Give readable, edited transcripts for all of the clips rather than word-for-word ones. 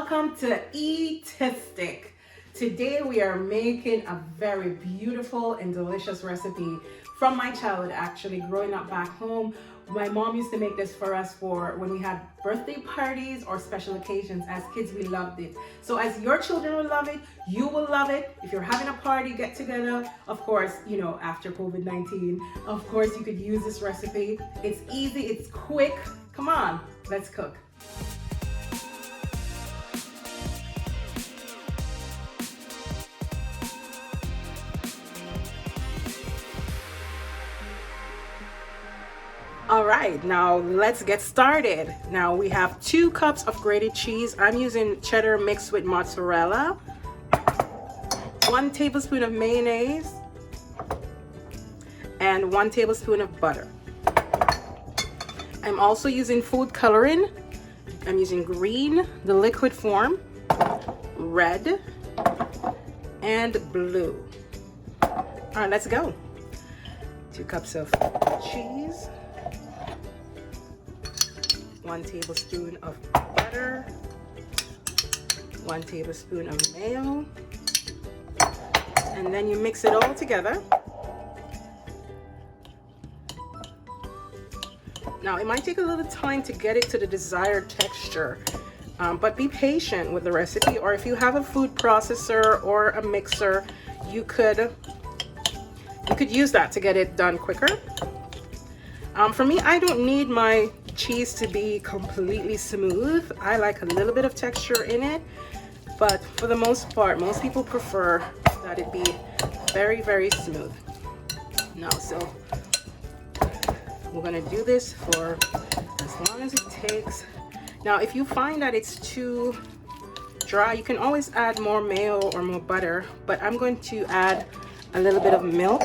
welcome to Eatistic. Today we are making a very beautiful and delicious recipe from my childhood. Actually, growing up back home, my mom used to make this for us for when we had birthday parties or special occasions. As kids, we loved it. So as your children will love it, you will love it. If you're having a party, get together, of course, after COVID-19, of course, you could use this recipe. It's easy, it's quick. Come on, let's cook. All right, now let's get started. Now we have 2 cups of grated cheese. I'm using cheddar mixed with mozzarella, 1 tablespoon of mayonnaise, and 1 tablespoon of butter. I'm also using food coloring. I'm using green, the liquid form, red, and blue. All right, let's go. 2 cups of cheese, 1 tablespoon of butter, 1 tablespoon of mayo, and then you mix it all together. Now it might take a little time to get it to the desired texture, but be patient with the recipe. Or if you have a food processor or a mixer, you could use that to get it done quicker. For me, I don't need my cheese to be completely smooth. I like a little bit of texture in it, but for the most part, most people prefer that it be very, very smooth. Now, so we're gonna do this for as long as it takes. Now, if you find that it's too dry, you can always add more mayo or more butter, but I'm going to add a little bit of milk.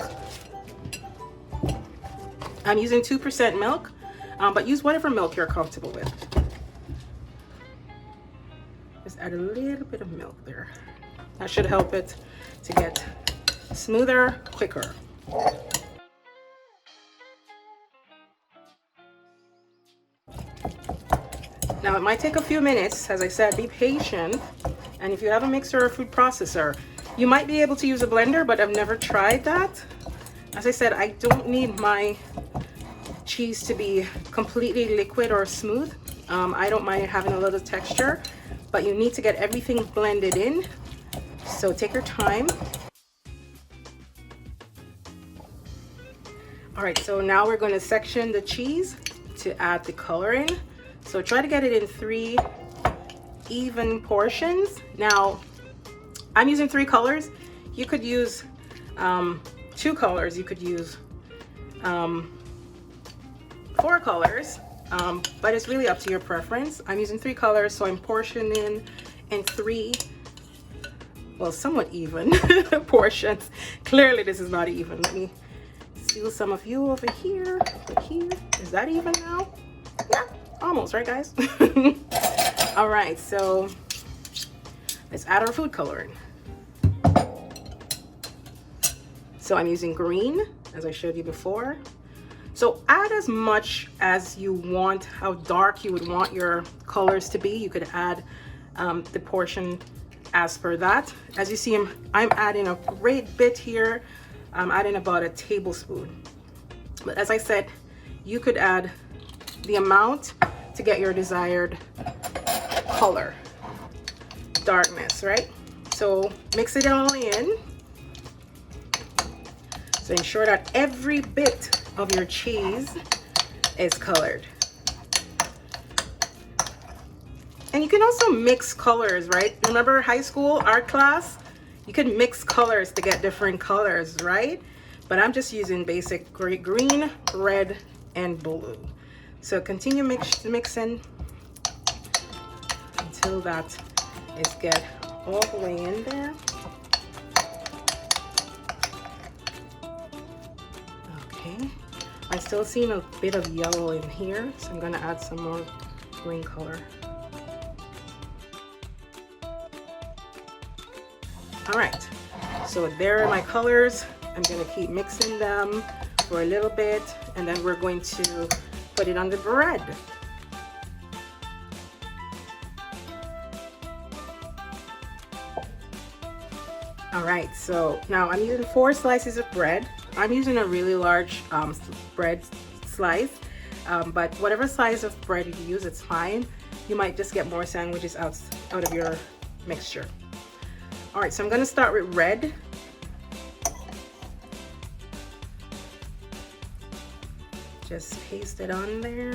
I'm using 2% milk, but use whatever milk you're comfortable with. Just add a little bit of milk there. That should help it to get smoother, quicker. Now it might take a few minutes. As I said, be patient. And if you have a mixer or food processor, you might be able to use a blender, but I've never tried that. As I said, I don't need my cheese to be completely liquid or smooth. I don't mind having a little texture, but you need to get everything blended in. So take your time. All right, so now we're going to section the cheese to add the coloring. So try to get it in 3 even portions. Now, I'm using 3 colors. You could use 2 colors. You could use 4 colors, but it's really up to your preference. I'm using 3 colors, so I'm portioning in 3, well, somewhat even portions. Clearly this is not even. Let me steal some of you over here. Is that even now? Yeah, almost, right guys? All right, so let's add our food coloring. So I'm using green, as I showed you before. So add as much as you want, how dark you would want your colors to be. You could add the portion as per that. As you see, I'm adding a great bit here. I'm adding about a tablespoon. But as I said, you could add the amount to get your desired color, darkness, right? So mix it all in. So ensure that every bit of your cheese is colored. And you can also mix colors, right? Remember high school art class? You can mix colors to get different colors, right? But I'm just using basic green, red, and blue. So continue mixing until that is get all the way in there. Okay. I'm still seeing a bit of yellow in here, so I'm gonna add some more green color. All right, so there are my colors. I'm gonna keep mixing them for a little bit, and then we're going to put it on the bread. All right, so now I'm using 4 slices of bread. I'm using a really large bread slice, but whatever size of bread you use, it's fine. You might just get more sandwiches out of your mixture. All right, so I'm gonna start with red. Just paste it on there.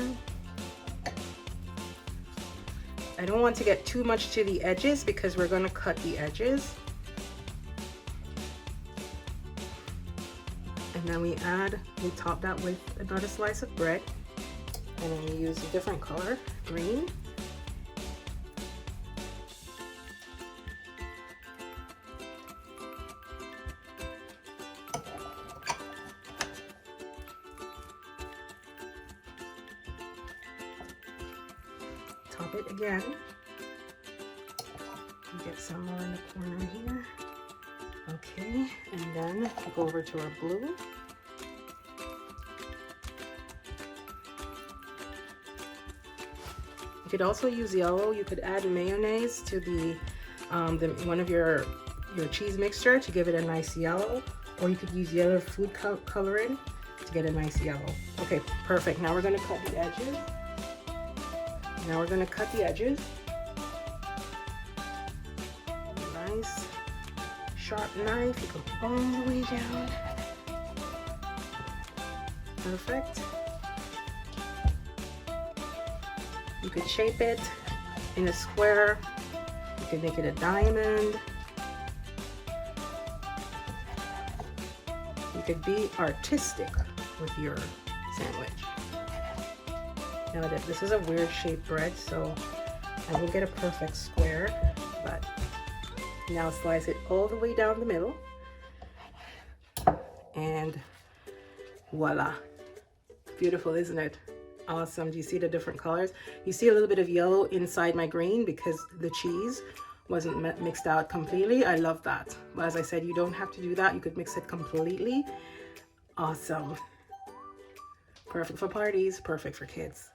I don't want to get too much to the edges because we're gonna cut the edges. And then we top that with another slice of bread. And then we use a different color, green. Top it again. Get some more in the corner here. Okay, and then go over to our blue. You could also use yellow. You could add mayonnaise to the one of your cheese mixture to give it a nice yellow, or you could use yellow food coloring to get a nice yellow. Okay, perfect. Now we're going to cut the edges. Nice sharp knife. You go all the way down. Perfect. You could shape it in a square. You could make it a diamond. You could be artistic with your sandwich. Now this is a weird shaped bread, so I will get a perfect square, but now slice it all the way down the middle. And voila. Beautiful, isn't it? Awesome. Do you see the different colors? You see a little bit of yellow inside my green because the cheese wasn't mixed out completely. I love that. But as I said, you don't have to do that. You could mix it completely. Awesome. Perfect for parties, perfect for kids.